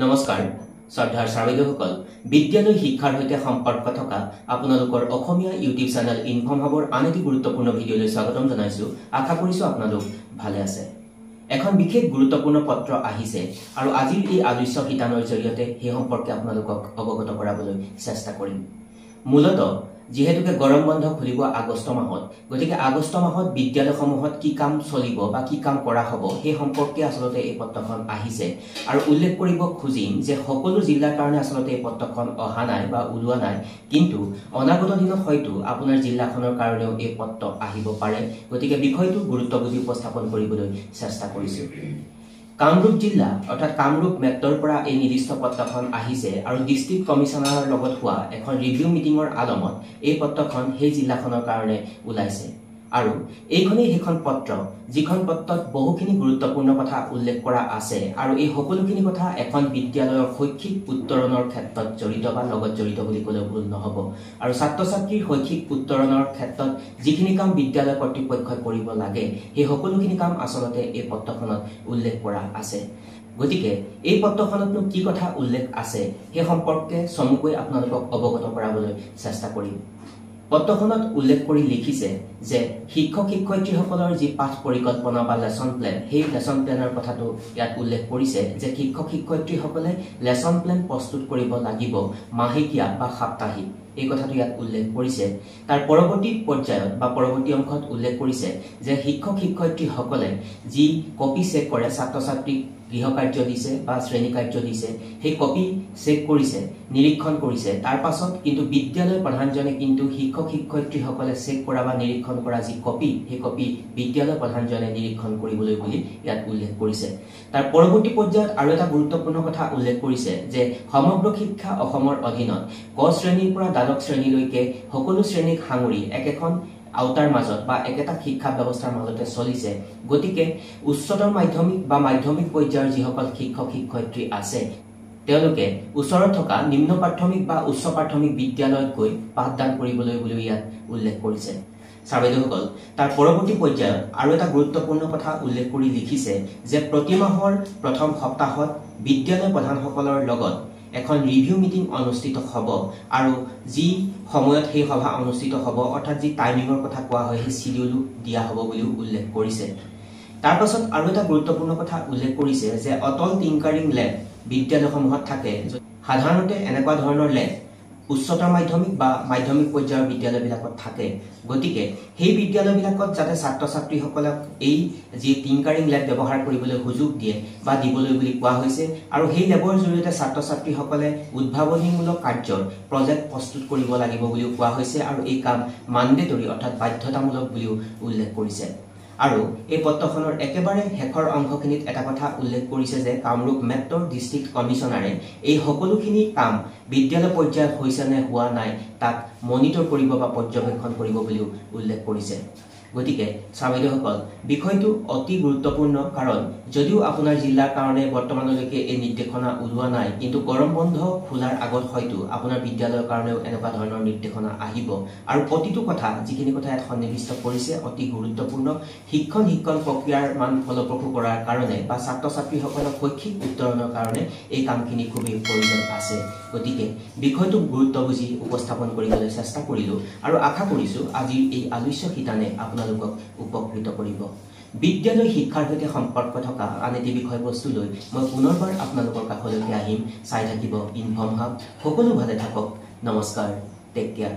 নমস্কাৰ শ্ৰদ্ধাৰ ছাত্ৰীসকল বিদ্যালয় শিক্ষাৰ সৈতে সম্পৰ্ক থকা আপোনালোকৰ অসমীয়া ইউটিউব চেনেল ইনফৰ্ম হাবৰ আন এটি গুৰুত্বপূৰ্ণ ভিডিঅলৈ স্বাগতম জনাইছো আশা কৰিছো আপোনালোক ভালে আছে এখন বিশেষ গুৰুত্বপূৰ্ণ পত্ৰ আহিছে আৰু আজিৰ এই আলোচ্য শিতানৰ জৰিয়তে সেই সম্পৰ্কে আপোনালোকক অৱগত কৰাবলৈ চেষ্টা কৰিম মূলতঃ যেহেতুকে গৰম বন্ধ খুলিব আগষ্ট মাহত গতিকে আগষ্ট মাহত বিদ্যালয়সমূহত কি কাম চলিব বা কি কাম কৰা হ'ব সেই সম্পৰ্কে আসলতে এই পত্ৰখন আহিছে আৰু উল্লেখ কৰিব খুজিম যে সকলো জিলাৰ কাৰণে আসলতে এই পত্ৰখন অহা নাই বা ওলোৱা নাই কিন্তু অনাগত দিনত হয়তো আপোনাৰ জিলাখনৰ কাৰণেও এই পত্ৰ আহিব পাৰে গতিকে বিষয়টো গুৰুত্ব বুজি উপস্থাপন কৰিবলৈ চেষ্টা কৰিছো কামৰূপ জিলা অৰ্থাৎ কামৰূপ মেট্ৰৰ পৰা এই নিৰ্দিষ্ট পত্ৰখন আহিছে আৰু ডিস্ট্ৰিক্ট কমিশনাৰৰ লগত হোৱা এখন ৰিভিউ মিটিঙৰ আলমত এই পত্ৰখন সেই জিলাখনৰ কাৰণে ওলাইছে আৰু এইখনেই সেইখন পত্ৰ যিখন পত্ৰত বহুখিনি গুৰুত্বপূৰ্ণ কথা উল্লেখ কৰা আছে আৰু এই সকলোখিনি কথা এখন বিদ্যালয়ৰ শৈক্ষিক উত্তৰণৰ ক্ষেত্ৰত জড়িত বা লগত জড়িত বুলি ক'লে ভুল নহ'ব আৰু ছাত্ৰ ছাত্ৰীৰ শৈক্ষিক উত্তৰণৰ ক্ষেত্ৰত যিখিনি কাম বিদ্যালয় কৰ্তৃপক্ষই কৰিব লাগে সেই সকলোখিনি কাম আসলতে এই পত্ৰখনত উল্লেখ কৰা আছে গতিকে এই পত্ৰখনতনো কি কথা উল্লেখ আছে সেই সম্পৰ্কে চমুকৈ আপোনালোকক অৱগত কৰাবলৈ চেষ্টা কৰিম পত্ৰখনত উল্লেখ কৰি লিখিছে যে শিক্ষক শিক্ষয়িত্ৰীসকলৰ যি পাঠ পৰিকল্পনা বা লেসন প্লেন সেই লেসন প্লেনৰ কথাটো ইয়াত উল্লেখ কৰিছে যে শিক্ষক শিক্ষয়িত্ৰীসকলে লেসন প্লেন প্ৰস্তুত কৰিব লাগিব মাহেকীয়া বা সাপ্তাহিক এই কথাটো ইয়াত উল্লেখ কৰিছে তাৰ পৰৱৰ্তী পৰ্যায়ত বা পৰৱৰ্তী অংশত উল্লেখ কৰিছে যে শিক্ষক শিক্ষয়িত্ৰীসকলে যি কপি চেক কৰে ছাত্ৰ ছাত্ৰীক গৃহকাৰ্য দিছে বা শ্ৰেণী কাৰ্য দিছে সেই কপি চেক কৰিছে নিৰীক্ষণ কৰিছে তাৰ পাছত কিন্তু বিদ্যালয় প্ৰধানজনে কিন্তু শিক্ষক শিক্ষয়িত্ৰীসকলে চেক কৰা বা নিৰীক্ষণ কৰা যি কপি সেই কপি বিদ্যালয় প্ৰধানজনে নিৰীক্ষণ কৰিবলৈ বুলি ইয়াত উল্লেখ কৰিছে তাৰ পৰৱৰ্তী পৰ্যায়ত আৰু এটা গুৰুত্বপূৰ্ণ কথা উল্লেখ কৰিছে যে সমগ্ৰ শিক্ষা অসমৰ অধীনত ক শ্ৰেণীৰ পৰা দ্বাদশ শ্ৰেণীলৈকে সকলো শ্ৰেণীক সাঙুৰি একেখন আউটাৰ মাজত বা একেটা শিক্ষা ব্যৱস্থাৰ মাজতে চলিছে গতিকে উচ্চতৰ মাধ্যমিক বা মাধ্যমিক পৰ্যায়ৰ যিসকল শিক্ষক শিক্ষয়িত্ৰী আছে তেওঁলোকে ওচৰত থকা নিম্ন প্ৰাথমিক বা উচ্চ প্ৰাথমিক বিদ্যালয়ত গৈ পাঠদান কৰিবলৈ বুলি ইয়াত উল্লেখ কৰিছে ছাত্ৰীসকল তাৰ পৰৱৰ্তী পৰ্যায়ত আৰু এটা গুৰুত্বপূৰ্ণ কথা উল্লেখ কৰি লিখিছে যে প্ৰতি মাহৰ প্ৰথম সপ্তাহত বিদ্যালয় প্ৰধানসকলৰ লগত এখন ৰিভিউ মিটিং অনুষ্ঠিত হ'ব আৰু যি সময়ত সেই সভা অনুষ্ঠিত হ'ব অৰ্থাৎ যি টাইমিঙৰ কথা কোৱা হয় সেই শিডিউল দিয়া হ'ব বুলি উল্লেখ কৰিছে তাৰ পাছত আৰু এটা গুৰুত্বপূৰ্ণ কথা উল্লেখ কৰিছে যে অটল টিংকাৰিং লেব বিদ্যালয়সমূহত থাকে সাধাৰণতে এনেকুৱা ধৰণৰ লেব উচ্চতৰ মাধ্যমিক বা মাধ্যমিক পৰ্যায়ৰ বিদ্যালয়বিলাকত থাকে গতিকে সেই বিদ্যালয়বিলাকত যাতে ছাত্ৰ ছাত্ৰীসকলক এই যি টিংকাৰিং লেব ব্যৱহাৰ কৰিবলৈ সুযোগ দিয়ে বা দিবলৈ বুলি কোৱা হৈছে আৰু সেই লেবৰ জৰিয়তে ছাত্ৰ ছাত্ৰীসকলে উদ্ভাৱনীমূলক কাৰ্যৰ প্ৰজেক্ট প্ৰস্তুত কৰিব লাগিব বুলিও কোৱা হৈছে আৰু এই কাম মানডেটৰী অৰ্থাৎ বাধ্যতামূলক বুলিও উল্লেখ কৰিছে আৰু এই পত্ৰখনৰ একেবাৰে শেষৰ অংশখিনিত এটা কথা উল্লেখ কৰিছে যে কামৰূপ মেট্ৰৰ ডিস্ট্ৰিক্ট কমিশনাৰে এই সকলোখিনি কাম বিদ্যালয় পৰ্যায়ত হৈছে নে হোৱা নাই তাক মনিটৰ কৰিব বা পৰ্যবেক্ষণ কৰিব বুলিও উল্লেখ কৰিছে গতিকে ছাত্ৰীসকল বিষয়টো অতি গুৰুত্বপূৰ্ণ কাৰণ যদিও আপোনাৰ জিলাৰ কাৰণে বৰ্তমানলৈকে এই নিৰ্দেশনা ওলোৱা নাই কিন্তু গৰম বন্ধ খোলাৰ আগত হয়তো আপোনাৰ বিদ্যালয়ৰ কাৰণেও এনেকুৱা ধৰণৰ নিৰ্দেশনা আহিব আৰু প্ৰতিটো কথা যিখিনি কথা ইয়াত সন্নিৱিষ্ট কৰিছে অতি গুৰুত্বপূৰ্ণ শিক্ষণ প্ৰক্ৰিয়াৰ মান ফলপ্ৰসূ কৰাৰ কাৰণে বা ছাত্ৰ ছাত্ৰীসকলক শৈক্ষিক উত্তৰণৰ কাৰণে এই কামখিনি খুবেই প্ৰয়োজন আছে গতিকে বিষয়টো গুৰুত্ব বুজি উপস্থাপন কৰিবলৈ চেষ্টা কৰিলোঁ আৰু আশা কৰিছোঁ আজিৰ এই আলোচ্য শিতানে আপোনালোকক উপকৃত কৰিব বিদ্যালয় শিক্ষাৰ সৈতে সম্পৰ্ক থকা আন এটি বিষয়বস্তু লৈ মই পুনৰবাৰ আপোনালোকৰ কাষলৈকে আহিম চাই থাকিব ইনফৰ্ম হাব সকলো ভালে থাকক নমস্কাৰ টেক কেয়াৰ